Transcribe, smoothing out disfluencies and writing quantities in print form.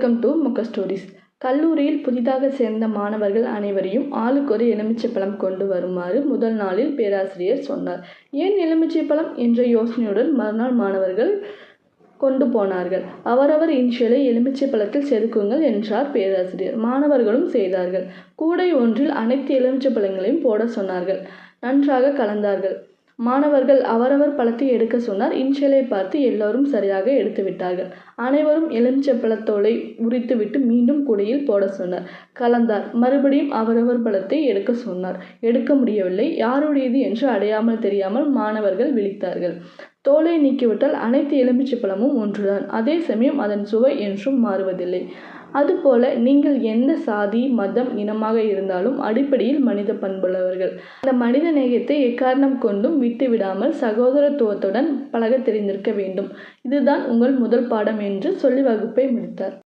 Welcome to முக stories. கல்லூரியில் புதிதாக சேர்ந்த மாணவர்கள் அனைவரையும் ஆளுக்கு ஒரு எலுமிச்சைப்பழம் கொண்டு வருமாறு முதல் நாளில் பேராசிரியர் சொன்னார். ஏன் எலுமிச்சைப்பழம் என்ற யோசனையுடன் மறுநாள் மாணவர்கள் கொண்டு போனார்கள். அவரவர் இனிஷியலை எலுமிச்சைப்பழத்தில் செதுக்குங்கள் என்றார் பேராசிரியர். மாணவர்களும் செய்தார்கள். கூடை ஒன்றில் அனைத்து எலுமிச்சைப்பழங்களையும் போட சொன்னார்கள். நன்றாக கலந்தார்கள். மாணவர்கள் அவரவர் பழத்தை எடுக்க சொன்னார். இனிஷியலை பார்த்து எல்லோரும் சரியாக எடுத்துவிட்டார்கள். அனைவரும் எலுமிச்சைப்பழத்தோலை உரித்துவிட்டு மீண்டும் கூடையில் போட சொன்னார். கலந்தார். மறுபடியும் அவரவர் பழத்தை எடுக்க சொன்னார். எடுக்க முடியவில்லை. யாருடையது என்று அடையாமல் தெரியாமல் மாணவர்கள் விழித்தார்கள். தோலை நீக்கிவிட்டால் அனைத்து எலுமிச்சைப்பழமும் ஒன்றுதான். அதே சமயம் அதன் சுவை என்றும் மாறுவதில்லை. அதுபோல நீங்கள் எந்த சாதி, மதம், இனமாக இருந்தாலும் அடிப்படையில் மனித பண்புள்ளவர்கள். அந்த மனித நேயத்தை எக்காரணம் கொண்டும் விட்டுவிடாமல் சகோதரத்துவத்துடன் பழக தெரிந்திருக்க வேண்டும். இதுதான் உங்கள் முதல் பாடம் என்று சொல்லி வகுப்பை முடித்தார்.